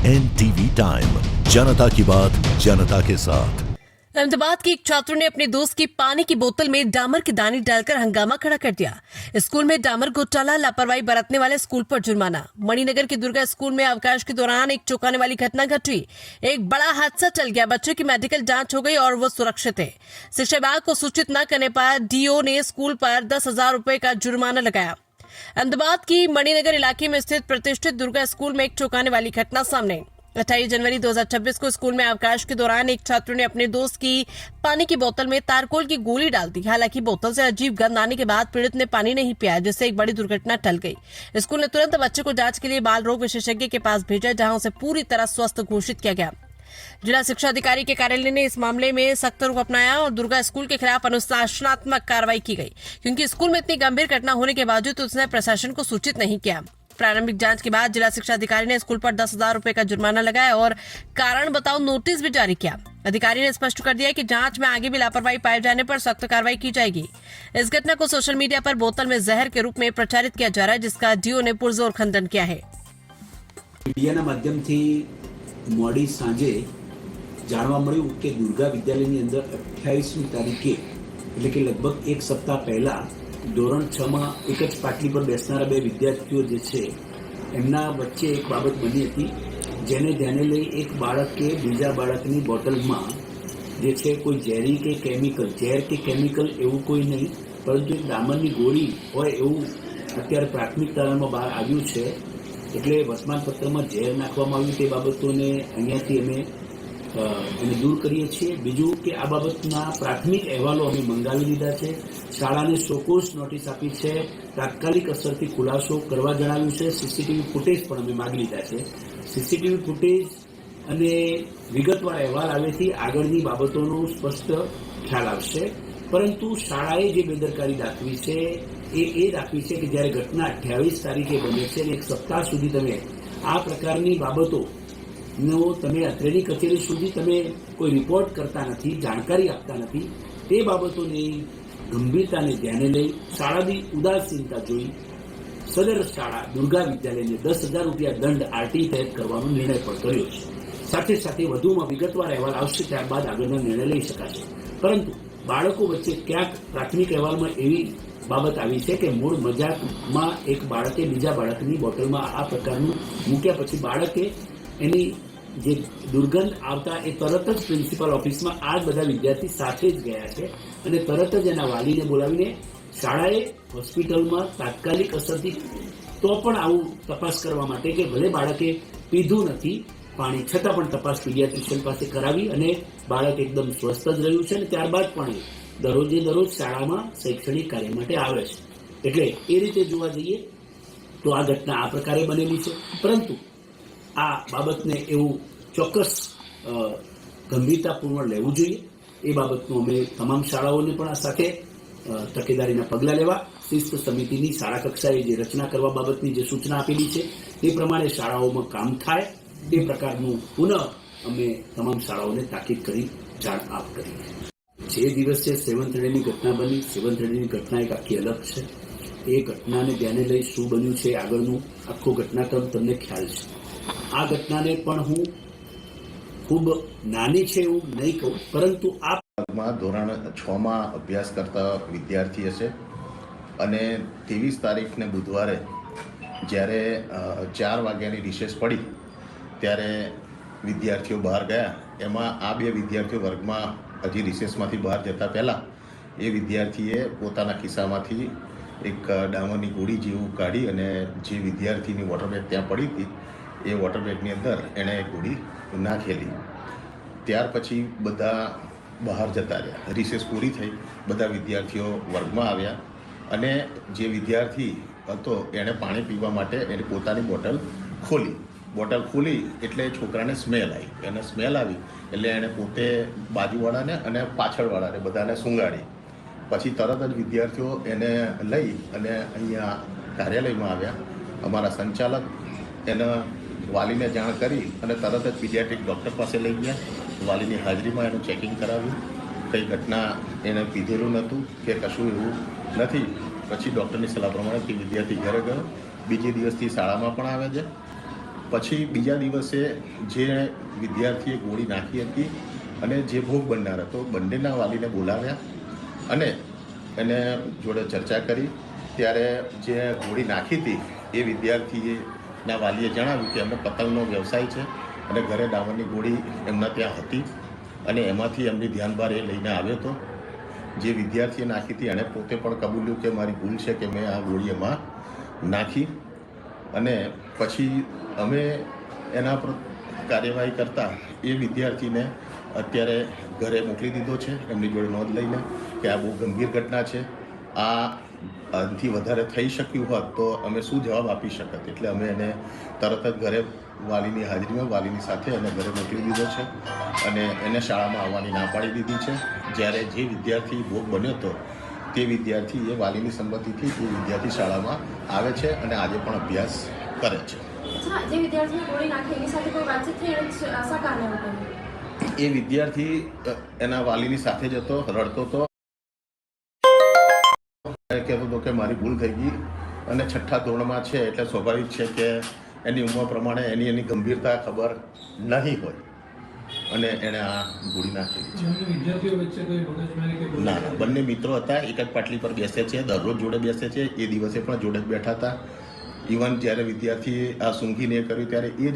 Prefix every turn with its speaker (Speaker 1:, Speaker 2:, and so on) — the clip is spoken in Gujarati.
Speaker 1: NTV टाइम, जनता की बात जनता के साथ।
Speaker 2: अहमदाबाद के एक छात्र ने अपने दोस्त की पानी की बोतल में डामर के दाने डालकर हंगामा खड़ा कर दिया। स्कूल में डामर घोटाला, लापरवाही बरतने वाले स्कूल पर जुर्माना। मणिनगर के दुर्गा स्कूल में अवकाश के दौरान एक चौंकाने वाली घटना घटी। एक बड़ा हादसा टल गया। बच्चे की मेडिकल जांच हो गई और वो सुरक्षित है। शिक्षा विभाग को सूचित न करने पर डीओ ने स्कूल पर 10,000 रुपए का जुर्माना लगाया। अहमदाबाद की मणिनगर इलाके में स्थित प्रतिष्ठित दुर्गा स्कूल में एक चौंकाने वाली घटना सामने आई। 28 जनवरी 2026 को स्कूल में अवकाश के दौरान एक छात्र ने अपने दोस्त की पानी की बोतल में तारकोल की गोली डाल दी। हालांकि बोतल से अजीब गंध आने के बाद पीड़ित ने पानी नहीं पिया, जिससे एक बड़ी दुर्घटना टल गई। स्कूल ने तुरंत बच्चे को जांच के लिए बाल रोग विशेषज्ञ के पास भेजा, जहां उसे पूरी तरह स्वस्थ घोषित किया गया। जिला शिक्षा अधिकारी के कार्यालय ने इस मामले में सख्त रुख अपनाया और दुर्गा स्कूल के खिलाफ अनुशासनात्मक कार्रवाई की गई, क्योंकि स्कूल में इतनी गंभीर घटना होने के बावजूद उसने प्रशासन को सूचित नहीं किया। प्रारंभिक जांच के बाद जिला शिक्षा अधिकारी ने स्कूल पर 10,000 रुपए का जुर्माना लगाया और कारण बताओ नोटिस भी जारी किया। अधिकारी ने स्पष्ट कर दिया कि जांच में आगे भी लापरवाही पाए जाने पर सख्त कार्रवाई की जाएगी। इस घटना को सोशल मीडिया पर बोतल में जहर के रूप में प्रचारित किया जा रहा है, जिसका डीओ ने पुरजोर खंडन किया है।
Speaker 3: मीडियाના માધ્યમથી મોડી સાંજે જાણવા મળ્યું કે દુર્ગા વિદ્યાલયની અંદર 28મી તારીખે એટલે કે લગભગ એક સપ્તાહ પહેલા ધોરણ 6માં એક જ પાટલી પર બેસનારા બે વિદ્યાર્થીઓ જે છે એમના વચ્ચે એક બાબત બની હતી, જેને ધ્યાને લઈ એક બાળકે બીજા બાળકની બોટલમાં જે છે કોઈ ઝેરી કે કેમિકલ, ઝેર કે કેમિકલ એવું કોઈ નહીં, પરંતુ એક ડામરની ગોળી હોય એવું અત્યારે પ્રાથમિક તારણમાં બહાર આવ્યું છે। એટલે વર્તમાનપત્રમાં ઝેર નાખવામાં આવ્યું તે બાબતોને અહીંયાથી અમે એને દૂર કરીએ છીએ। બીજું કે આ બાબતના પ્રાથમિક અહેવાલો અમે મંગાવી લીધા છે, શાળાને શોકોસ નોટિસ આપી છે, તાત્કાલિક અસરથી ખુલાસો કરવા જણાવ્યું છે, સીસીટીવી ફૂટેજ પણ અમે માગી લીધા છે। સીસીટીવી ફૂટેજ અને વિગતવાર અહેવાલ આવેથી આગળની બાબતોનો સ્પષ્ટ ખ્યાલ આવશે। પરંતુ શાળાએ જે બેદરકારી દાખવી છે એ દાખવી છે કે જ્યારે ઘટના 28 તારીખે બને છે અને એક સપ્તાહ સુધી તમે આ પ્રકારની બાબતોનો તમે અત્રેની કચેરી સુધી તમે કોઈ રિપોર્ટ કરતા નથી, જાણકારી આપતા નથી, તે બાબતોની ગંભીરતાને ધ્યાને લઈ શાળાની ઉદાસીનતા જોઈ સદર શાળા દુર્ગા વિદ્યાલયને 10,000 રૂપિયા દંડ આરટી તહેત કરવાનો નિર્ણય પણ કર્યો છે। સાથે સાથે વધુમાં વિગતવાર અહેવાલ આવશે, ત્યારબાદ આગળનો નિર્ણય લઈ શકાશે। પરંતુ બાળકો વચ્ચે ક્યાંક પ્રાથમિક અહેવાલમાં એવી બાબત આવી છે કે મૂળ મજાકમાં એક બાળકે બીજા બાળકની બોટલમાં આ પ્રકારનું મૂક્યા પછી બાળકે એની જે દુર્ગંધ આવતા એ તરત જ પ્રિન્સિપલ ઓફિસમાં આ જ બધા વિદ્યાર્થી સાથે જ ગયા છે અને તરત જ એના વાલીને બોલાવીને શાળાએ હોસ્પિટલમાં તાત્કાલિક અસરથી તો પણ આવું તપાસ કરવા માટે કે ભલે બાળકે પીધું નથી પાણી, છતાં પણ તપાસ પીડિયાટ્રિશિયન પાસે કરાવી અને બાળક એકદમ સ્વસ્થ જ રહ્યું છે અને ત્યારબાદ પણ દરરોજે દરરોજ શાળામાં શૈક્ષણિક કાર્ય માટે આવે છે। એટલે એ રીતે જોવા જઈએ તો આ ઘટના આ પ્રકારે બનેલી છે, પરંતુ આ બાબતને એવું ચોક્કસ ગંભીરતાપૂર્વક લેવું જોઈએ। એ બાબતનું અમે તમામ શાળાઓને પણ આ સાથે તકેદારીના પગલાં લેવા શિસ્ત સમિતિની શાળા કક્ષાએ જે રચના કરવા બાબતની જે સૂચના આપેલી છે તે પ્રમાણે શાળાઓમાં કામ થાય એ પ્રકારનું પુનઃ અમે તમામ શાળાઓને તાકીદ કરી જાણ આપ કરી। જે દિવસે 7th ડેની ઘટના બની, 7th ડેની ઘટના એક આખી અલગ છે। એ ઘટનાને ધ્યાને લઈ શું બન્યું છે આગળનું આખો ઘટનાક્રમ તમને ખ્યાલ છે। આ ઘટનાને પણ હું ખૂબ નાની છે એવું નહીં કહું, પરંતુ આ
Speaker 4: ધોરણ 6માં અભ્યાસ કરતા વિદ્યાર્થી હશે અને 23 તારીખને બુધવારે જ્યારે 4 વાગ્યાની રિસેસ પડી ત્યારે વિદ્યાર્થીઓ બહાર ગયા। એમાં આ બે વિદ્યાર્થીઓ વર્ગમાં હજી રિસેસમાંથી બહાર જતા પહેલાં એ વિદ્યાર્થીએ પોતાના ખિસ્સામાંથી એક ડામરની ગોળી જેવું કાઢી અને જે વિદ્યાર્થીની વોટર બેગ ત્યાં પડી હતી એ વોટર બેગની અંદર એણે ગોળી નાખેલી। ત્યાર પછી બધા બહાર જતા રહ્યા। રિસેસ પૂરી થઈ, બધા વિદ્યાર્થીઓ વર્ગમાં આવ્યા અને જે વિદ્યાર્થી હતો એણે પાણી પીવા માટે એની પોતાની બોટલ ખોલી એટલે છોકરાને સ્મેલ આવી। એને સ્મેલ આવી એટલે એણે પોતે બાજુવાળાને અને પાછળવાળાને બધાને સૂંઘાડી। પછી તરત જ વિદ્યાર્થીઓ એને લઈ અને અહીંયા કાર્યાલયમાં આવ્યા। અમારા સંચાલક એના વાલીને જાણ કરી અને તરત જ પીડિયાટ્રિક ડૉક્ટર પાસે લઈ ગયા। વાલીની હાજરીમાં એનું ચેકિંગ કરાવ્યું, કઈ ઘટના એને પીધેલું નહોતું કે કશું એવું નથી। પછી ડૉક્ટરની સલાહ પ્રમાણે તે વિદ્યાર્થી ઘરે ગયો, બીજે દિવસથી શાળામાં પણ આવે છે। પછી બીજા દિવસે જે વિદ્યાર્થીએ ગોળી નાખી હતી અને જે ભોગ બનનાર હતો બંનેના વાલીને બોલાવ્યા અને એને જોડે ચર્ચા કરી. ત્યારે જે ગોળી નાખી હતી એ વિદ્યાર્થીના વાલીએ જણાવ્યું કે એમને પતંગનો વ્યવસાય છે અને ઘરે ડામરની ગોળી એમના ત્યાં હતી અને એમાંથી એમની ધ્યાન બહાર એ લઈને આવ્યો હતો. જે વિદ્યાર્થીએ નાખી હતી એણે પોતે પણ કબૂલ્યું કે મારી ભૂલ છે કે મેં આ ગોળી એમાં નાખી. અને પછી અમે એના પર કાર્યવાહી કરતાં એ વિદ્યાર્થીને અત્યારે ઘરે મોકલી દીધો છે એમની જોડે નોંધ લઈને કે આ બહુ ગંભીર ઘટના છે, આ આનાથી વધારે થઈ શક્યું હોત તો અમે શું જવાબ આપી શકત. એટલે અમે એને તરત જ ઘરે વાલીની હાજરીમાં વાલીની સાથે એને ઘરે મોકલી દીધો છે અને એને શાળામાં આવવાની ના પાડી દીધી છે. જ્યારે જે વિદ્યાર્થી ભોગ બન્યો હતો તે વિદ્યાર્થી એ વાલીની સંમતિથી એ વિદ્યાર્થી શાળામાં આવે છે અને આજે પણ અભ્યાસ કરે છે.
Speaker 5: જે વિદ્યાર્થીને ગોળી નાખી એની સાથે કોઈ વાતચીત થઈ અને શા કારણે એવું કર્યું?
Speaker 4: એ વિદ્યાર્થી એના વાલીની સાથે જ હતો, રડતો હતો, કહેતો હતો કે મારી ભૂલ થઈ ગઈ અને 6ઠ્ઠા ધોરણમાં છે એટલે સ્વાભાવિક છે કે એની ઉંમર પ્રમાણે એની ગંભીરતા ખબર નહીં હોય અને એણે આ ગોળી નાખેલી છે. ના, બંને મિત્રો હતા, એક જ પાટલી પર બેસે છે, દરરોજ જોડે બેસે છે, એ દિવસે પણ જોડે જ બેઠા હતા. ઇવન જ્યારે વિદ્યાર્થીએ આ સૂંઘીને કર્યું ત્યારે એ જ